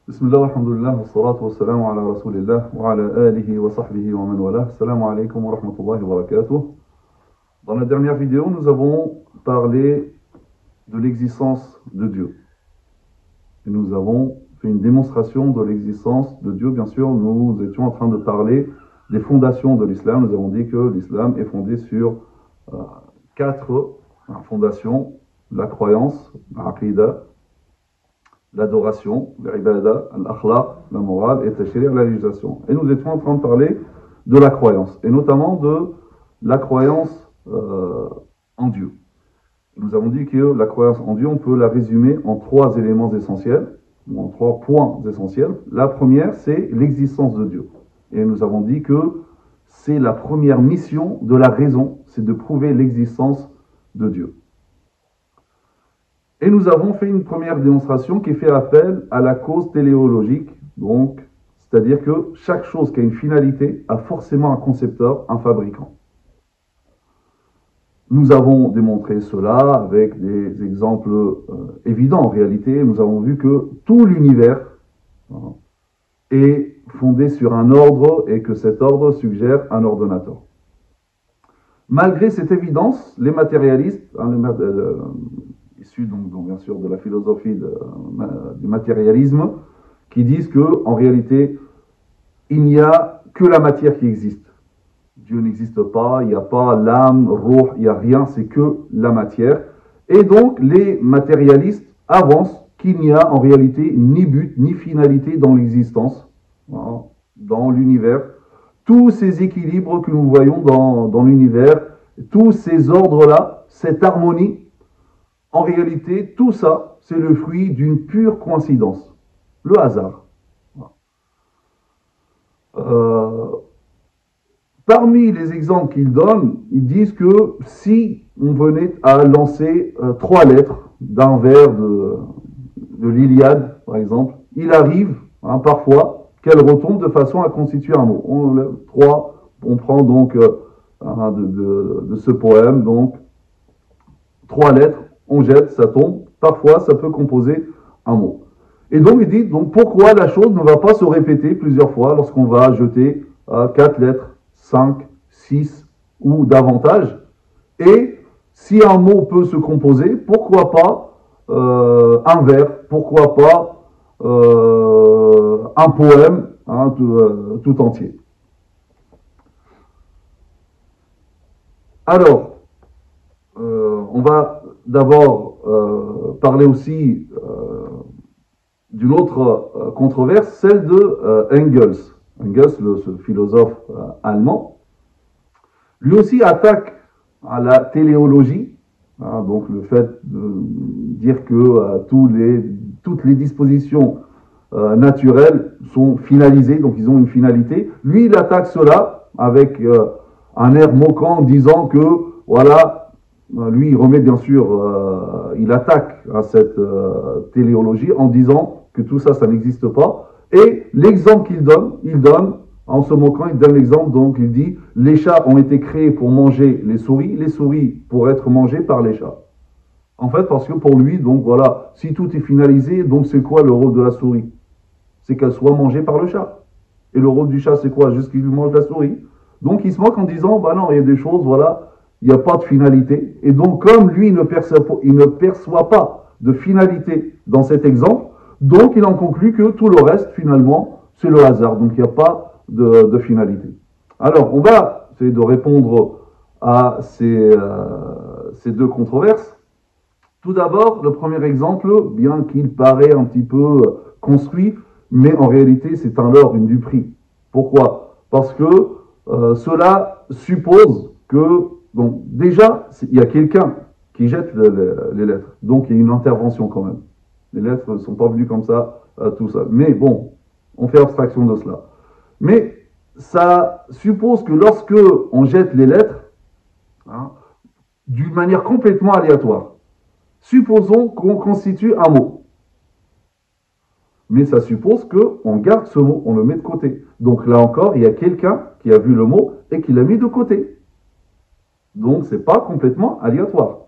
Bismillah, alhamdulillah, wa salatu wa salam ala rasulillah, wa ala alihi wa sahbihi wa man wala. Assalamu alaikum wa rahmatullahi wa barakatuh. Dans la dernière vidéo, nous avons parlé de l'existence de Dieu. Et nous avons fait une démonstration de l'existence de Dieu. Bien sûr, nous étions en train de parler des fondations de l'islam. Nous avons dit que l'islam est fondé sur quatre fondations: la croyance, l'aqidah, l'adoration, l'ibada, l'akhlaq, la morale, et tashri', la législation. Et nous étions en train de parler de la croyance, et notamment de la croyance en Dieu. Nous avons dit que la croyance en Dieu, on peut la résumer en trois éléments essentiels, ou en trois points essentiels. La première, c'est l'existence de Dieu. Et nous avons dit que c'est la première mission de la raison, c'est de prouver l'existence de Dieu. Et nous avons fait une première démonstration qui fait appel à la cause téléologique, donc, c'est-à-dire que chaque chose qui a une finalité a forcément un concepteur, un fabricant. Nous avons démontré cela avec des exemples évidents en réalité. Nous avons vu que tout l'univers est fondé sur un ordre et que cet ordre suggère un ordonnateur. Malgré cette évidence, les matérialistes, issus donc bien sûr de la philosophie du matérialisme, qui disent qu'en réalité, il n'y a que la matière qui existe. Dieu n'existe pas, il n'y a pas l'âme, ruh, il n'y a rien, c'est que la matière. Et donc, les matérialistes avancent qu'il n'y a en réalité ni but, ni finalité dans l'existence, dans l'univers. Tous ces équilibres que nous voyons dans l'univers, tous ces ordres-là, cette harmonie, en réalité, tout ça, c'est le fruit d'une pure coïncidence, le hasard. Parmi les exemples qu'ils donnent, ils disent que si on venait à lancer trois lettres d'un vers de l'Iliade, par exemple, il arrive parfois qu'elles retombent de façon à constituer un mot. On prend donc de ce poème, donc trois lettres, on jette, ça tombe, parfois ça peut composer un mot. Et donc il dit, donc pourquoi la chose ne va pas se répéter plusieurs fois lorsqu'on va jeter 4 lettres, 5, 6 ou davantage. Et si un mot peut se composer, pourquoi pas un vers, pourquoi pas un poème tout entier. Alors, on va d'abord parler aussi d'une autre controverse, celle de Engels. Engels, ce philosophe allemand, lui aussi attaque à la téléologie, donc le fait de dire que toutes les dispositions naturelles sont finalisées, donc ils ont une finalité. Lui, il attaque cela avec un air moquant, disant que, voilà, lui, il remet bien sûr, il attaque à cette téléologie en disant que tout ça, ça n'existe pas. Et l'exemple qu'il donne, en se moquant, il donne l'exemple, donc il dit, les chats ont été créés pour manger les souris pour être mangées par les chats. En fait, parce que pour lui, donc voilà, si tout est finalisé, donc c'est quoi le rôle de la souris? C'est qu'elle soit mangée par le chat. Et le rôle du chat, c'est quoi? Juste qu'il mange la souris. Donc il se moque en disant, bah non, il y a des choses, voilà, il n'y a pas de finalité. Et donc, comme lui, il ne perçoit pas de finalité dans cet exemple, donc il en conclut que tout le reste, finalement, c'est le hasard. Donc, il n'y a pas de finalité. Alors, on va essayer de répondre à ces deux controverses. Tout d'abord, le premier exemple, bien qu'il paraît un petit peu construit, mais en réalité, c'est un leurre, une duperie. Pourquoi? Parce que cela suppose que, donc déjà, il y a quelqu'un qui jette les lettres. Donc, il y a une intervention quand même. Les lettres ne sont pas venues comme ça, tout ça. Mais bon, on fait abstraction de cela. Mais ça suppose que lorsque on jette les lettres, d'une manière complètement aléatoire, supposons qu'on constitue un mot. Mais ça suppose qu'on garde ce mot, on le met de côté. Donc là encore, il y a quelqu'un qui a vu le mot et qui l'a mis de côté. Donc ce n'est pas complètement aléatoire.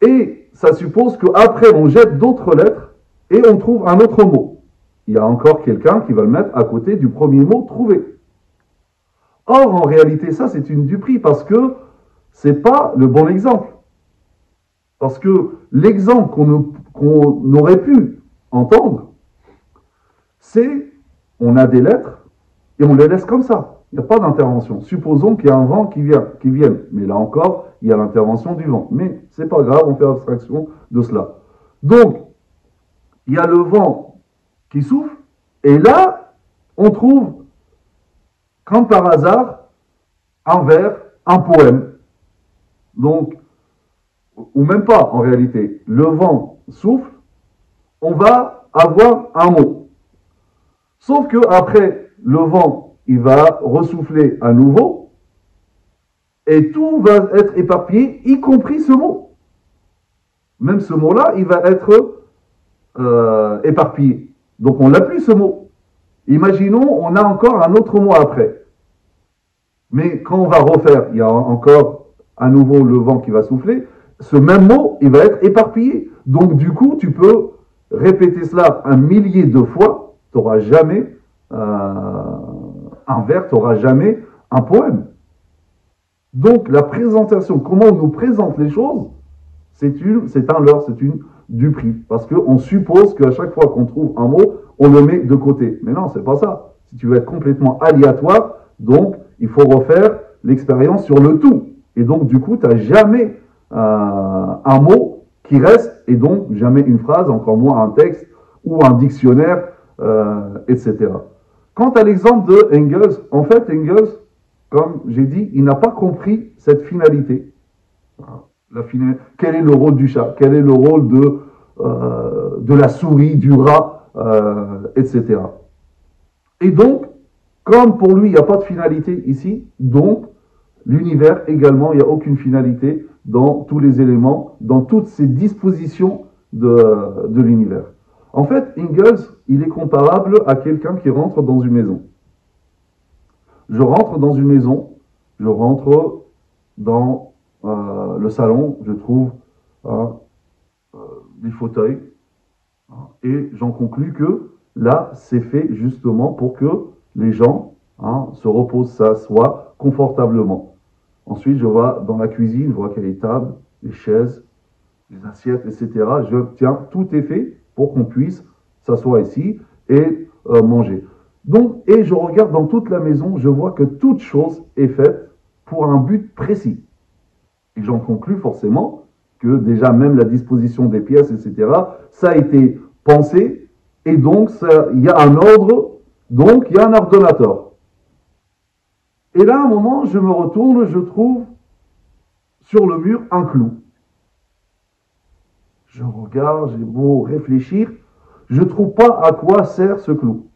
Et ça suppose qu'après on jette d'autres lettres et on trouve un autre mot. Il y a encore quelqu'un qui va le mettre à côté du premier mot trouvé. Or, en réalité, ça, c'est une duperie parce que c'est pas le bon exemple. Parce que l'exemple qu'on aurait pu entendre, c'est on a des lettres et on les laisse comme ça. Il n'y a pas d'intervention. Supposons qu'il y a un vent qui vienne. Mais là encore, il y a l'intervention du vent. Mais c'est pas grave, on fait abstraction de cela. Donc, il y a le vent qui souffle, et là, on trouve, comme par hasard, un vers, un poème. Donc, ou même pas en réalité, le vent souffle, on va avoir un mot. Sauf que après, le vent, il va ressouffler à nouveau, et tout va être éparpillé, y compris ce mot. Même ce mot-là, il va être éparpillé. Donc on n'a plus ce mot. Imaginons, on a encore un autre mot après. Mais quand on va refaire, il y a encore à nouveau le vent qui va souffler, ce même mot, il va être éparpillé. Donc du coup, tu peux répéter cela un millier de fois, tu n'auras jamais un vers, tu n'auras jamais un poème. Donc la présentation, comment on nous présente les choses, c'est un leurre, c'est une duperie. Parce qu'on suppose qu'à chaque fois qu'on trouve un mot, on le met de côté. Mais non, c'est pas ça. Si tu veux être complètement aléatoire, donc il faut refaire l'expérience sur le tout. Et donc du coup, tu n'as jamais un mot qui reste, et donc jamais une phrase, encore moins un texte ou un dictionnaire, etc. Quant à l'exemple de Engels, en fait, Engels, comme j'ai dit, il n'a pas compris cette finalité. Quel est le rôle du chat? Quel est le rôle de la souris, du rat, etc. Et donc, comme pour lui, il n'y a pas de finalité ici, donc l'univers également, il n'y a aucune finalité dans tous les éléments, dans toutes ces dispositions de l'univers. En fait, Engels, il est comparable à quelqu'un qui rentre dans une maison. Je rentre dans une maison, je rentre dans le salon, je trouve des fauteuils, et j'en conclus que là, c'est fait justement pour que les gens se reposent, s'assoient confortablement. Ensuite, je vais dans la cuisine, je vois qu'il y a les tables, les chaises, les assiettes, etc. Tiens, tout est fait pour qu'on puisse s'asseoir ici et manger. Donc, et je regarde dans toute la maison, je vois que toute chose est faite pour un but précis. Et j'en conclus forcément que déjà même la disposition des pièces, etc., ça a été pensé, et donc il y a un ordre, donc il y a un ordonnateur. Et là, à un moment, je me retourne, je trouve sur le mur un clou. Je regarde, j'ai beau réfléchir, je ne trouve pas à quoi sert ce clou.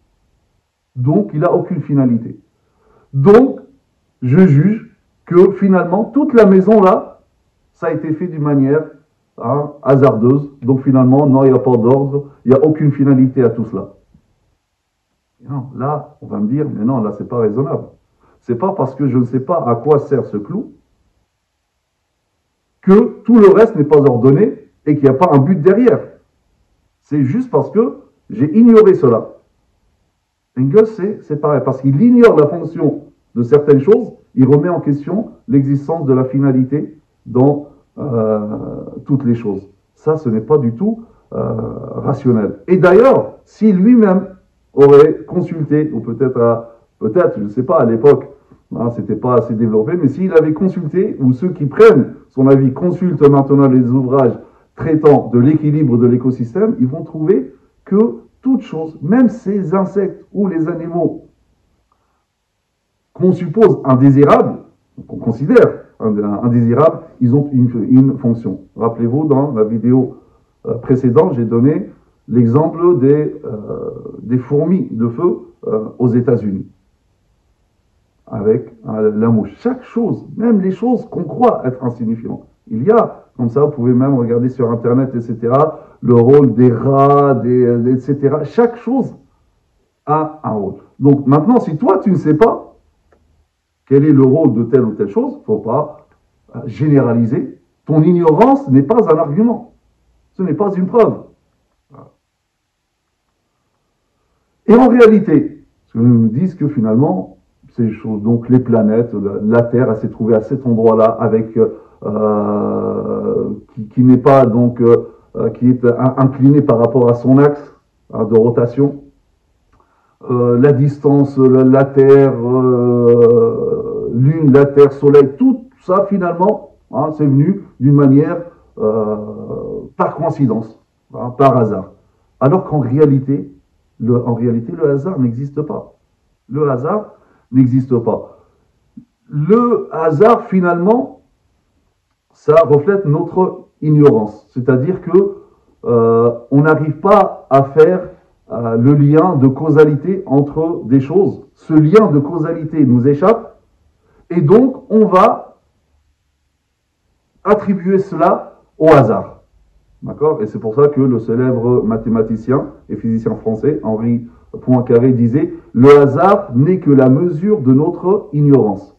Donc, il n'a aucune finalité. Donc, je juge que finalement, toute la maison là, ça a été fait d'une manière hasardeuse. Donc, finalement, non, il n'y a pas d'ordre, il n'y a aucune finalité à tout cela. Non, là, on va me dire, mais non, là, c'est pas raisonnable. C'est pas parce que je ne sais pas à quoi sert ce clou que tout le reste n'est pas ordonné et qu'il n'y a pas un but derrière. C'est juste parce que j'ai ignoré cela. Engels, c'est pareil, parce qu'il ignore la fonction de certaines choses, il remet en question l'existence de la finalité dans toutes les choses. Ça, ce n'est pas du tout rationnel. Et d'ailleurs, si lui-même aurait consulté, ou peut-être, je ne sais pas, à l'époque, c'était pas assez développé, mais s'il avait consulté, ou ceux qui prennent son avis consultent maintenant les ouvrages traitant de l'équilibre de l'écosystème, ils vont trouver que toute chose, même ces insectes ou les animaux qu'on suppose indésirables, qu'on considère indésirables, ils ont une fonction. Rappelez-vous, dans la vidéo précédente, j'ai donné l'exemple des fourmis de feu aux États-Unis, avec la mouche. Chaque chose, même les choses qu'on croit être insignifiantes, il y a, comme ça, vous pouvez même regarder sur Internet, etc., le rôle des rats, etc. Chaque chose a un rôle. Donc maintenant, si toi, tu ne sais pas quel est le rôle de telle ou telle chose, il ne faut pas généraliser. Ton ignorance n'est pas un argument. Ce n'est pas une preuve. Et en réalité, ils nous disent que finalement, ces choses, donc les planètes, la Terre, elle s'est trouvée à cet endroit-là, avec qui n'est pas donc qui est incliné par rapport à son axe de rotation. La distance, la Terre, Lune, la Terre, Soleil, tout ça finalement, c'est venu d'une manière par coïncidence, par hasard. Alors qu'en réalité, le hasard n'existe pas. Le hasard n'existe pas. Le hasard, finalement, ça reflète notre ignorance. C'est-à-dire que on n'arrive pas à faire le lien de causalité entre des choses. Ce lien de causalité nous échappe et donc on va attribuer cela au hasard. D'accord? Et c'est pour ça que le célèbre mathématicien et physicien français, Henri Poincaré, disait « Le hasard n'est que la mesure de notre ignorance. »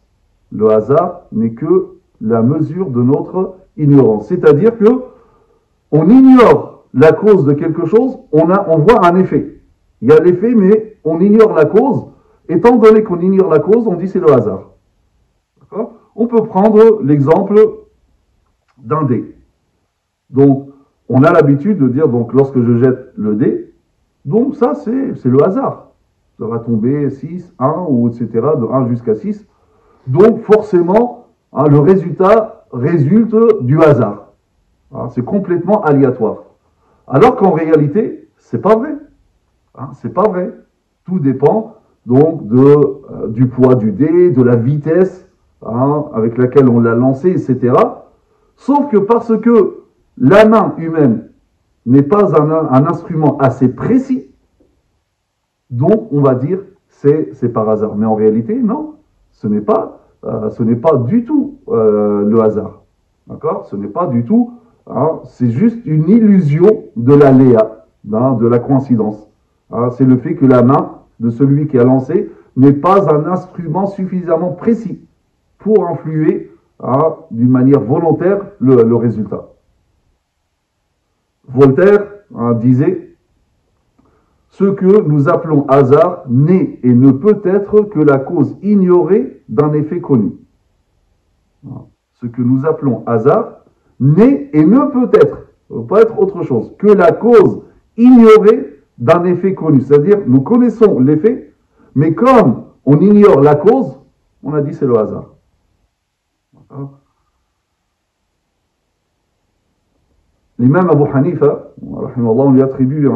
Le hasard n'est que la mesure de notre ignorance. C'est-à-dire que on ignore la cause de quelque chose, on voit un effet. Il y a l'effet, mais on ignore la cause. Étant donné qu'on ignore la cause, on dit c'est le hasard. D'accord? On peut prendre l'exemple d'un dé. Donc, on a l'habitude de dire, donc, lorsque je jette le dé, donc ça, c'est le hasard. Ça va tomber 6, 1, ou etc., de 1 jusqu'à 6. Donc, forcément, le résultat résulte du hasard. C'est complètement aléatoire. Alors qu'en réalité, c'est pas vrai. C'est pas vrai. Tout dépend donc du poids du dé, de la vitesse avec laquelle on l'a lancé, etc. Sauf que parce que la main humaine n'est pas un instrument assez précis, donc on va dire c'est par hasard. Mais en réalité, non, ce n'est pas du tout le hasard. D'accord? Ce n'est pas du tout, c'est juste une illusion de l'aléa, de la coïncidence. C'est le fait que la main de celui qui a lancé n'est pas un instrument suffisamment précis pour influer d'une manière volontaire le résultat. Voltaire disait « Ce que nous appelons hasard n'est et ne peut être que la cause ignorée d'un effet connu. » Ce que nous appelons hasard n'est et ne peut pas être autre chose que la cause ignorée d'un effet connu. C'est-à-dire, nous connaissons l'effet, mais comme on ignore la cause, on a dit c'est le hasard. L'imam Abu Hanifa, on lui attribue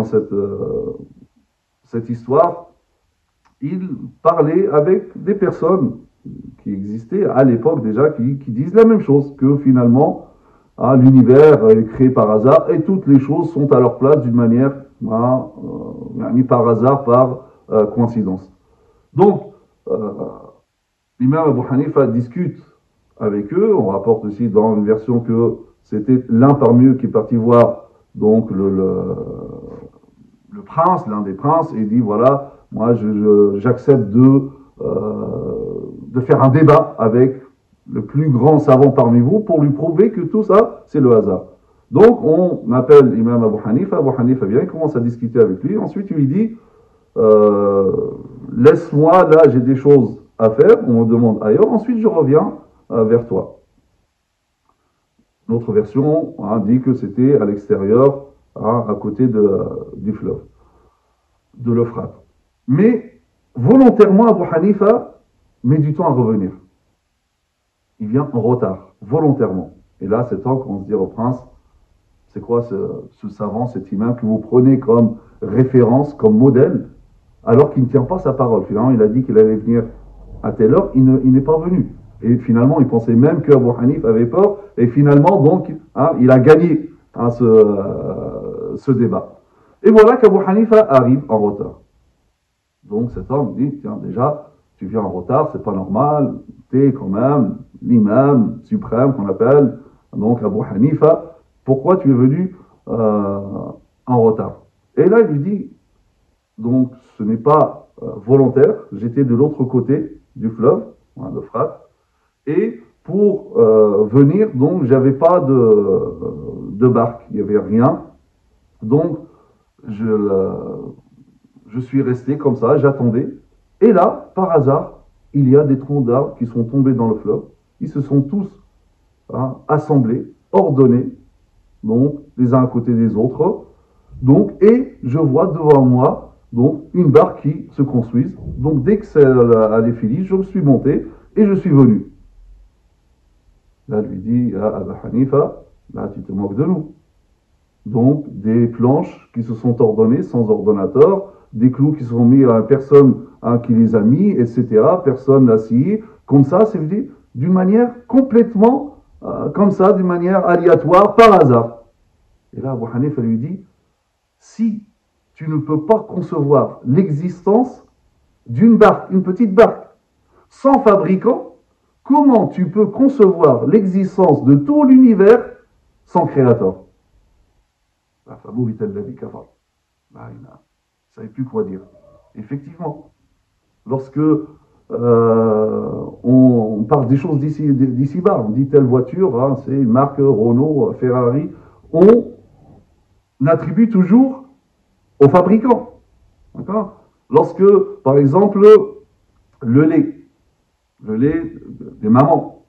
cette histoire, il parlait avec des personnes qui existaient à l'époque déjà, qui disent la même chose, que finalement, l'univers est créé par hasard et toutes les choses sont à leur place d'une manière, par hasard, par coïncidence. Donc, l'imam Abu Hanifa discute avec eux, on rapporte aussi dans une version que c'était l'un parmi eux qui est parti voir donc le prince, l'un des princes, et dit voilà, moi j'accepte de faire un débat avec le plus grand savant parmi vous pour lui prouver que tout ça c'est le hasard. Donc on appelle l'imam Abu Hanifa vient, il commence à discuter avec lui, ensuite il lui dit laisse-moi, là j'ai des choses à faire, on me demande ailleurs, ensuite je reviens vers toi. Notre version dit que c'était à l'extérieur, à côté du fleuve, de l'Euphrate. Mais volontairement, Abu Hanifa met du temps à revenir. Il vient en retard, volontairement. Et là, c'est temps qu'on se dit au prince, c'est quoi ce savant, cet imam que vous prenez comme référence, comme modèle, alors qu'il ne tient pas sa parole. Finalement, il a dit qu'il allait venir à telle heure, il n'est pas venu. Et finalement, il pensait même qu'Abu Hanif avait peur. Et finalement, donc, il a gagné ce débat. Et voilà qu'Abu Hanifa arrive en retard. Donc cet homme dit, tiens, déjà, tu viens en retard, c'est pas normal. Tu es quand même l'imam suprême qu'on appelle, donc Abu Hanifa. Pourquoi tu es venu en retard? Et là, il lui dit, donc ce n'est pas volontaire, j'étais de l'autre côté du fleuve, l'Euphrate. Et pour venir, donc, j'avais pas de barque, il n'y avait rien. Donc, je suis resté comme ça, j'attendais. Et là, par hasard, il y a des troncs d'arbres qui sont tombés dans le fleuve. Ils se sont tous assemblés, ordonnés, donc les uns à côté des autres. Donc, et je vois devant moi donc une barque qui se construise. Donc dès que ça allait finir, je me suis monté et je suis venu. Là, lui dit, ah, Abu Hanifa, là tu te moques de nous. Donc des planches qui se sont ordonnées sans ordonnateur, des clous qui sont mis à personne qui les a mis, etc. Personne n'a scié. Comme ça, c'est d'une manière complètement comme ça, d'une manière aléatoire, par hasard. Et là, Abu Hanifa lui dit, si tu ne peux pas concevoir l'existence d'une barque, une petite barque, sans fabricant, comment tu peux concevoir l'existence de tout l'univers sans créateur? Il ne savait plus quoi dire. Effectivement, lorsque on parle des choses d'ici-bas, on dit telle voiture, c'est une marque Renault, Ferrari, on attribue toujours au fabricant. D'accord? Lorsque, par exemple, le lait des mamans,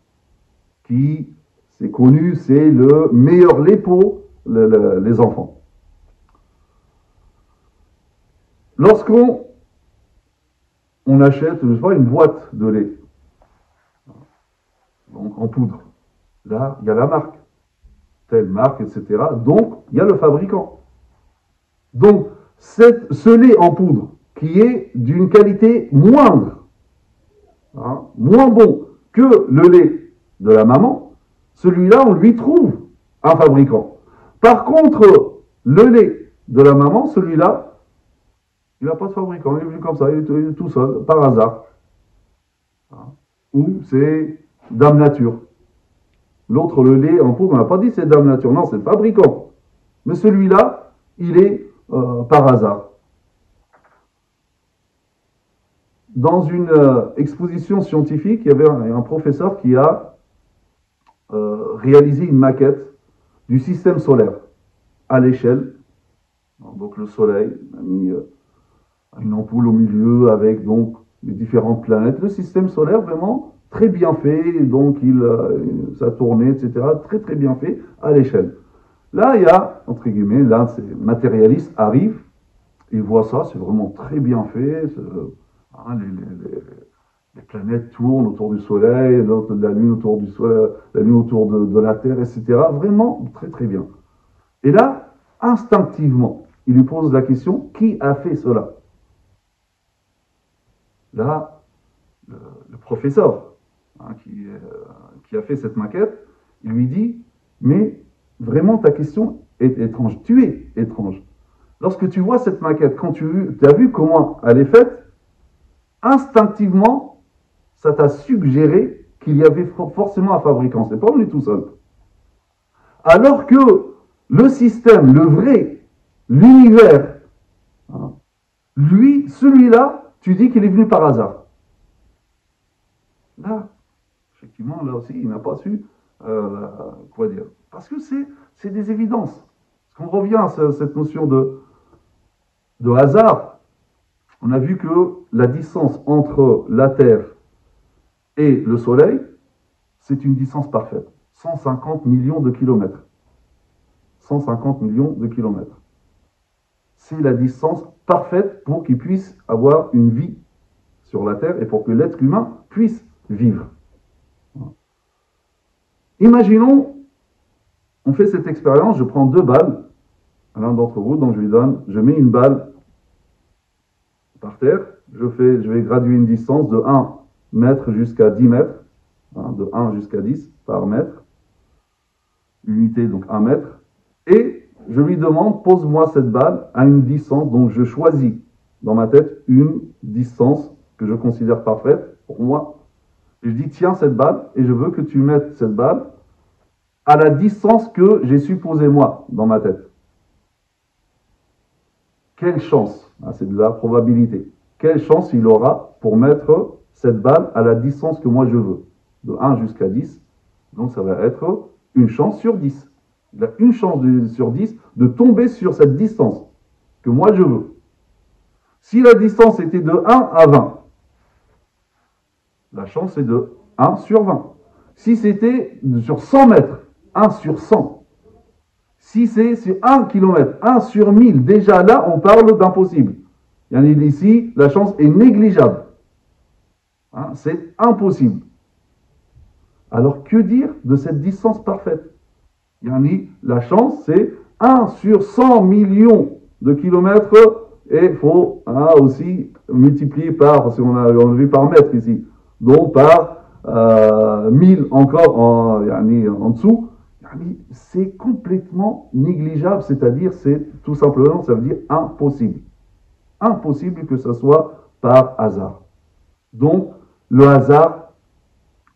qui, c'est connu, c'est le meilleur lait pour les enfants. Lorsqu'on achète, je sais pas, une boîte de lait, donc en poudre, là, il y a la marque, telle marque, etc. Donc, il y a le fabricant. Donc, ce lait en poudre, qui est d'une qualité moindre, moins bon que le lait de la maman, celui-là, on lui trouve un fabricant. Par contre, le lait de la maman, celui-là, il n'a pas de fabricant, il est venu comme ça, il est tout seul, par hasard. Ou c'est Dame Nature. L'autre, le lait en poudre, on n'a pas dit c'est Dame Nature, non, c'est le fabricant. Mais celui-là, il est par hasard. Dans une exposition scientifique, il y avait un professeur qui a réalisé une maquette du système solaire à l'échelle. Donc le Soleil a mis une ampoule au milieu avec donc les différentes planètes. Le système solaire vraiment très bien fait, donc ça tournait, etc. Très très bien fait à l'échelle. Là, il y a, entre guillemets, l'un de ces matérialistes arrive, il voit ça, c'est vraiment très bien fait. Les planètes tournent autour du Soleil, la Lune autour du Soleil, la Lune autour de la Terre, etc. Vraiment très très bien. Et là, instinctivement, il lui pose la question, qui a fait cela? Là, le professeur qui a fait cette maquette, il lui dit, mais vraiment ta question est étrange, tu es étrange. Lorsque tu vois cette maquette, quand tu as vu comment elle est faite, instinctivement, ça t'a suggéré qu'il y avait forcément un fabricant, c'est pas venu tout seul. Alors que le système, le vrai, l'univers, lui, celui-là, tu dis qu'il est venu par hasard. Là, effectivement, là aussi, il n'a pas su quoi dire. Parce que c'est des évidences. Parce qu'on revient à cette notion de hasard. On a vu que la distance entre la Terre et le Soleil, c'est une distance parfaite. 150 millions de kilomètres. 150 millions de kilomètres. C'est la distance parfaite pour qu'il puisse avoir une vie sur la Terre et pour que l'être humain puisse vivre. Imaginons, on fait cette expérience, je prends 2 balles à l'un d'entre vous, donc je mets une balle par terre, je vais graduer une distance de 1 mètre jusqu'à 10 mètres, de 1 jusqu'à 10 par mètre, l'unité donc 1 mètre, et je lui demande, pose-moi cette balle à une distance, donc je choisis dans ma tête une distance que je considère parfaite pour moi. Et je dis, tiens cette balle, et je veux que tu mettes cette balle à la distance que j'ai supposée moi dans ma tête. Quelle chance, c'est de la probabilité, quelle chance il aura pour mettre cette balle à la distance que moi je veux, de 1 jusqu'à 10, donc ça va être une chance sur 10. Il a une chance sur 10 de tomber sur cette distance que moi je veux. Si la distance était de 1 à 20, la chance est de 1 sur 20. Si c'était sur 100 mètres, 1 sur 100. Si c'est sur 1 km, 1 sur 1000, déjà là, on parle d'impossible. Ici, la chance est négligeable. Hein, c'est impossible. Alors, que dire de cette distance parfaite? La chance, c'est 1 sur 100 millions de kilomètres, et il faut aussi multiplier par, si on a vu par mètre ici, donc par 1000 encore en dessous. C'est complètement négligeable, c'est-à-dire c'est tout simplement, ça veut dire impossible. Impossible que ce soit par hasard. Donc, le hasard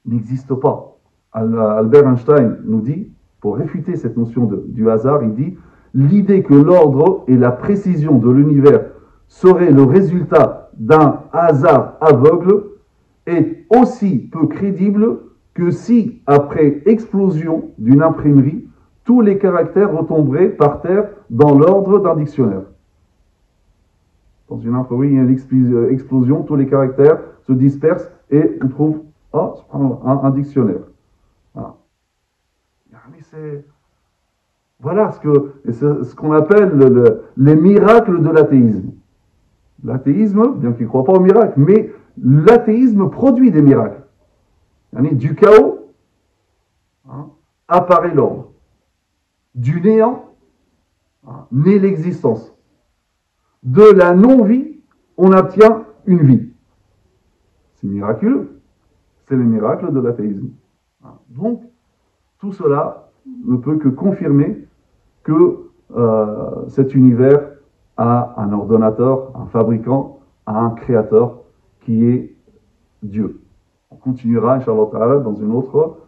n'existe pas. Albert Einstein nous dit, pour réfuter cette notion du hasard, il dit « L'idée que l'ordre et la précision de l'univers seraient le résultat d'un hasard aveugle est aussi peu crédible que si, après explosion d'une imprimerie, tous les caractères retomberaient par terre dans l'ordre d'un dictionnaire. » Dans une imprimerie, il y a une explosion, tous les caractères se dispersent et on trouve un dictionnaire. Voilà ce qu'on appelle les miracles de l'athéisme. L'athéisme, bien qu'il ne croit pas aux miracles, mais l'athéisme produit des miracles. Du chaos apparaît l'ordre. Du néant naît l'existence. De la non-vie, on obtient une vie. C'est miraculeux. C'est le miracle de l'athéisme. Donc, tout cela ne peut que confirmer que cet univers a un ordonnateur, un fabricant, un créateur qui est Dieu. On continuera, Inch'Allah Ta'ala, dans une autre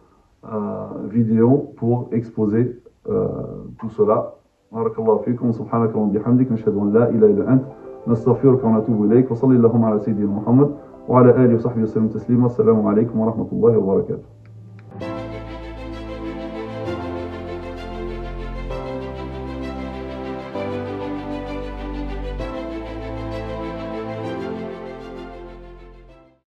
vidéo pour exposer tout cela. Barakallahu fikum, subhanaka wa bihamdik, nashhadu an la ilaha illa ant, nastaghfiruka wa natubu ilayk, wa sallallahu ala sayyidina Muhammad wa ala alihi wa sahbihi wa sallam taslima. Assalamu alaykum wa rahmatullahi wa barakatuh.